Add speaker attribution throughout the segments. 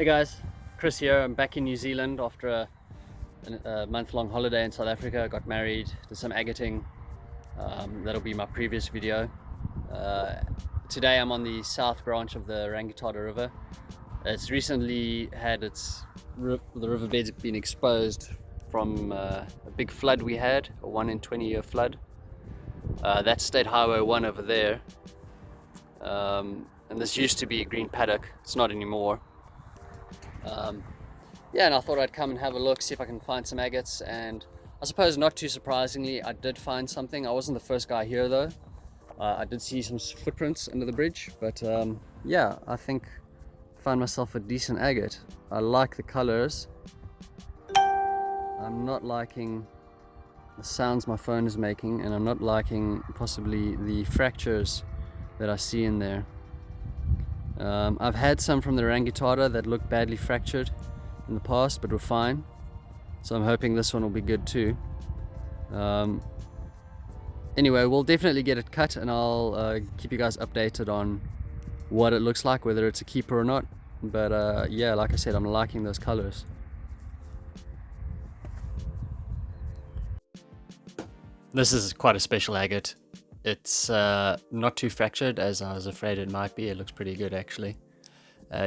Speaker 1: Hey guys, Chris here. I'm back in New Zealand after a month-long holiday in South Africa. I got married, did some agating. That'll be my previous video. Today I'm on the south branch of the Rangitoto River. It's recently had the riverbeds been exposed from a big flood we had, a 1 in 20 year flood. That's State Highway 1 over there. And this used to be a green paddock. It's not anymore. Yeah, and I thought I'd come and have a look, see if I can find some agates, and I suppose not too surprisingly I did find something. I wasn't the first guy here though. I did see some footprints under the bridge, but yeah, I think I found myself a decent agate. I like the colors. I'm not liking the sounds my phone is making, and I'm not liking possibly the fractures that I see in there. I've had some from the Rangitoto that looked badly fractured in the past, but were fine. So I'm hoping this one will be good too. Anyway, we'll definitely get it cut, and I'll keep you guys updated on what it looks like, whether it's a keeper or not. But yeah, like I said, I'm liking those colors. This is quite a special agate. It's not too fractured as I was afraid it might be. It looks pretty good actually.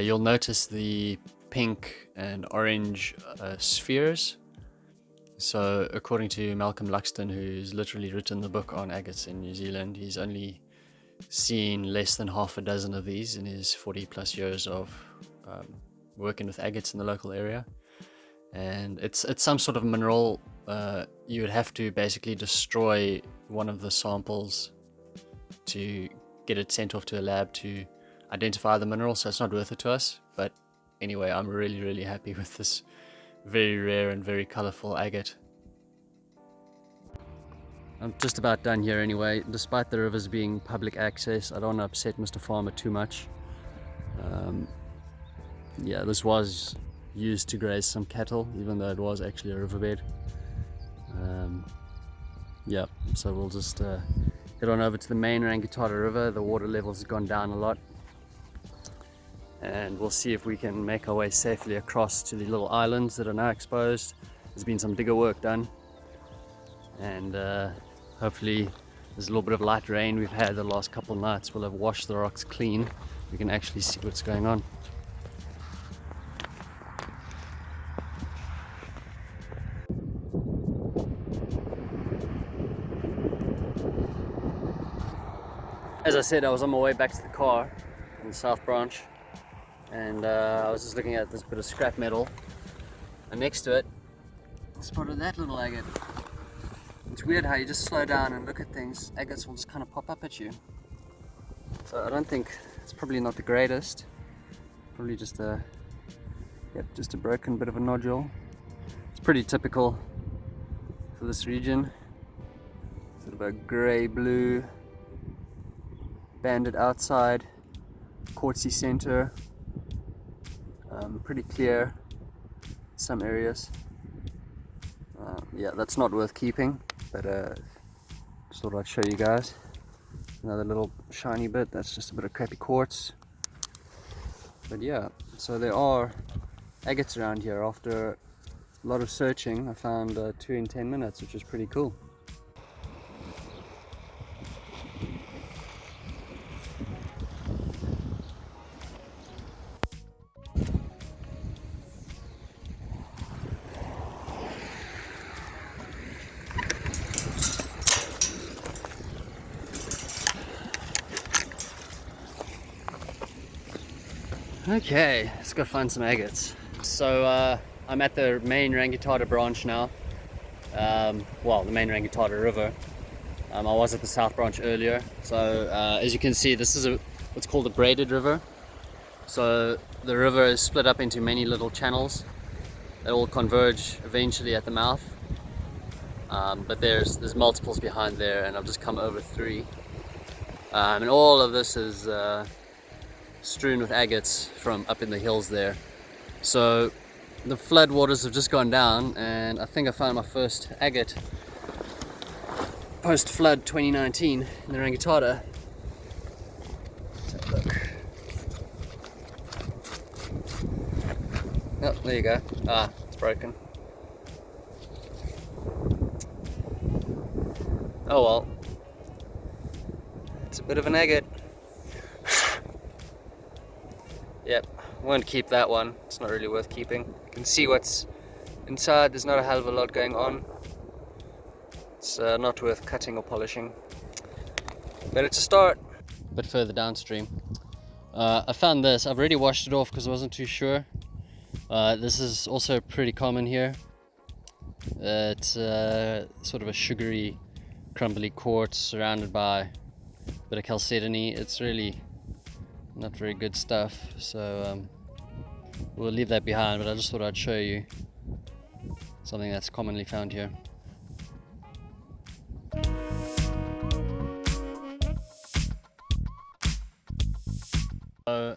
Speaker 1: You'll notice the pink and orange spheres. So according to Malcolm Luxton, who's literally written the book on agates in New Zealand, he's only seen less than half a dozen of these in his 40+ years of working with agates in the local area. And it's some sort of mineral. You would have to basically destroy one of the samples to get it sent off to a lab to identify the mineral, so it's not worth it to us. But anyway, I'm really happy with this very rare and very colorful agate. I'm just about done here anyway. Despite the rivers being public access, I don't want to upset Mr. Farmer too much. Yeah, this was used to graze some cattle, even though it was actually a riverbed. Yeah, so we'll just head on over to the main Rangitoto River. The water level's gone down a lot, and we'll see if we can make our way safely across to the little islands that are now exposed. There's been some digger work done, and hopefully there's a little bit of light rain we've had the last couple of nights will have washed the rocks clean. We can actually see what's going on. As I said, I was on my way back to the car in the South Branch, and I was just looking at this bit of scrap metal, and next to it I spotted that little agate. It's weird how you just slow down and look at things, agates will just kind of pop up at you. So I don't think, it's probably not the greatest, probably just a broken bit of a nodule. It's pretty typical for this region, sort of a grey-blue banded outside, quartzy center, pretty clear in some areas. Yeah, that's not worth keeping, but just thought I'd show you guys. Another little shiny bit, that's just a bit of crappy quartz. But yeah, so there are agates around here. After a lot of searching, I found 2 in 10 minutes, which is pretty cool. Okay, let's go find some agates. So I'm at the main Rangitoto branch now. Well, the main Rangitoto River. I was at the South Branch earlier. So as you can see, this is what's called a braided river. So the river is split up into many little channels that all converge eventually at the mouth. But there's multiples behind there, and I've just come over 3. And all of this is strewn with agates from up in the hills there. So the flood waters have just gone down, and I think I found my first agate post flood 2019 in the Rangitoto. Let's have a look. Oh, there you go. Ah, it's broken. Oh well. It's a bit of an agate. Yep, won't keep that one. It's not really worth keeping. You can see what's inside. There's not a hell of a lot going on. It's not worth cutting or polishing. But it's a start. A bit further downstream. I found this. I've already washed it off because I wasn't too sure. This is also pretty common here. It's sort of a sugary, crumbly quartz surrounded by a bit of chalcedony. It's really not very good stuff, so we'll leave that behind, but I just thought I'd show you something that's commonly found here. So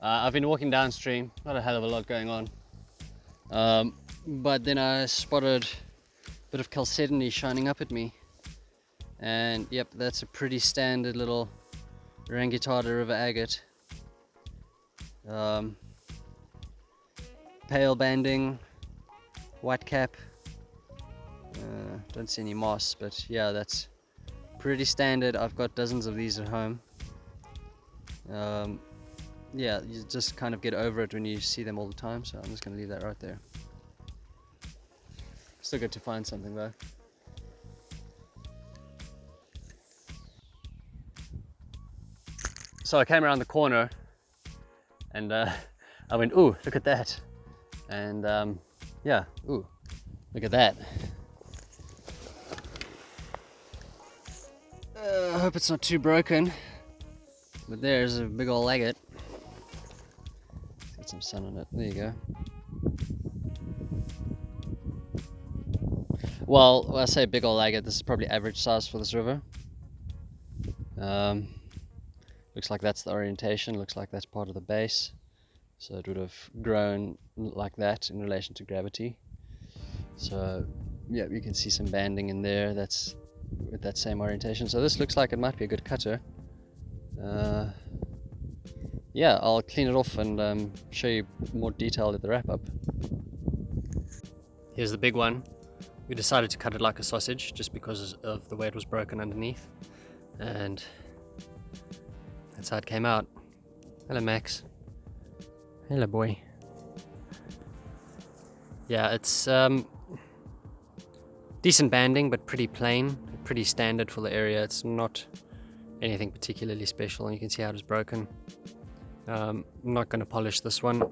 Speaker 1: I've been walking downstream, not a hell of a lot going on, but then I spotted a bit of chalcedony shining up at me, and yep, that's a pretty standard little Rangitata river agate. Pale banding, white cap, don't see any moss, but yeah, that's pretty standard. I've got dozens of these at home. Yeah, you just kind of get over it when you see them all the time, so I'm just going to leave that right there. Still good to find something though. So I came around the corner and I went, ooh, look at that. And yeah, ooh, look at that. I hope it's not too broken, but there's a big old agate. Get some sun on it, there you go. Well, when I say big old agate, this is probably average size for this river. Looks like that's the orientation, looks like that's part of the base. So it would have grown like that in relation to gravity. So yeah, you can see some banding in there that's with that same orientation. So this looks like it might be a good cutter. Yeah, I'll clean it off and show you more detail at the wrap up. Here's the big one. We decided to cut it like a sausage just because of the way it was broken underneath, and that's how it came out. Hello Max. Hello boy. Yeah, it's decent banding but pretty plain, pretty standard for the area. It's not anything particularly special, and you can see how it was broken. I'm not going to polish this one.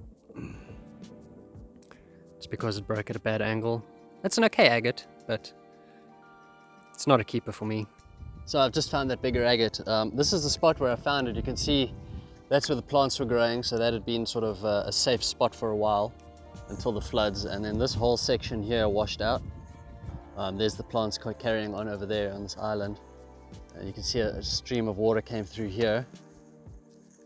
Speaker 1: It's because it broke at a bad angle. It's an okay agate, but it's not a keeper for me. So I've just found that bigger agate. This is the spot where I found it. You can see that's where the plants were growing, so that had been sort of a safe spot for a while until the floods, and then this whole section here washed out. There's the plants carrying on over there on this island. You can see a stream of water came through here,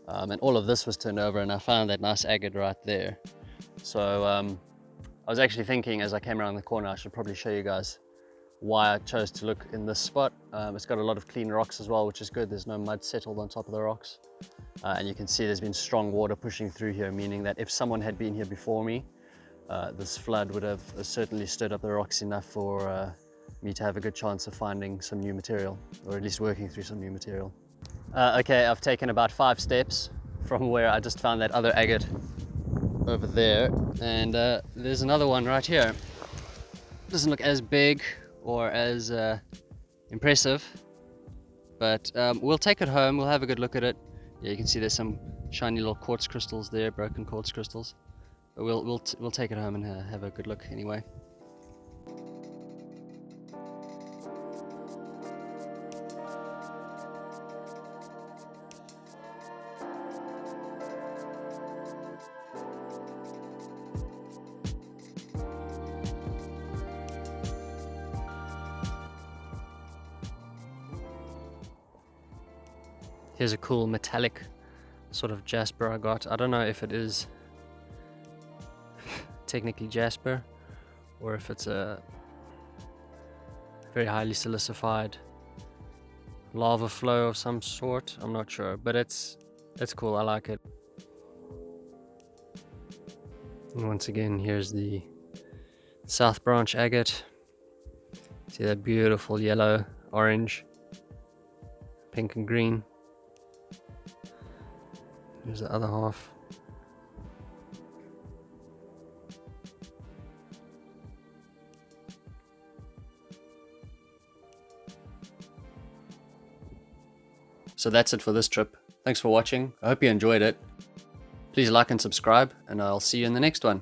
Speaker 1: and all of this was turned over, and I found that nice agate right there. So I was actually thinking as I came around the corner I should probably show you guys why I chose to look in this spot. It's got a lot of clean rocks as well, which is good. There's no mud settled on top of the rocks. And you can see there's been strong water pushing through here, meaning that if someone had been here before me, this flood would have certainly stirred up the rocks enough for me to have a good chance of finding some new material, or at least working through some new material. Okay, I've taken about 5 steps from where I just found that other agate over there, and there's another one right here. Doesn't look as big or as impressive, but we'll take it home, we'll have a good look at it. Yeah, you can see there's some shiny little quartz crystals there, broken quartz crystals. But we'll take it home and have a good look anyway. Here's a cool metallic sort of jasper I got. I don't know if it is technically jasper or if it's a very highly silicified lava flow of some sort. I'm not sure, but it's cool. I like it. And once again, here's the South Branch agate. See that beautiful yellow, orange, pink and green. Here's the other half. So that's it for this trip. Thanks for watching. I hope you enjoyed it. Please like and subscribe, and I'll see you in the next one.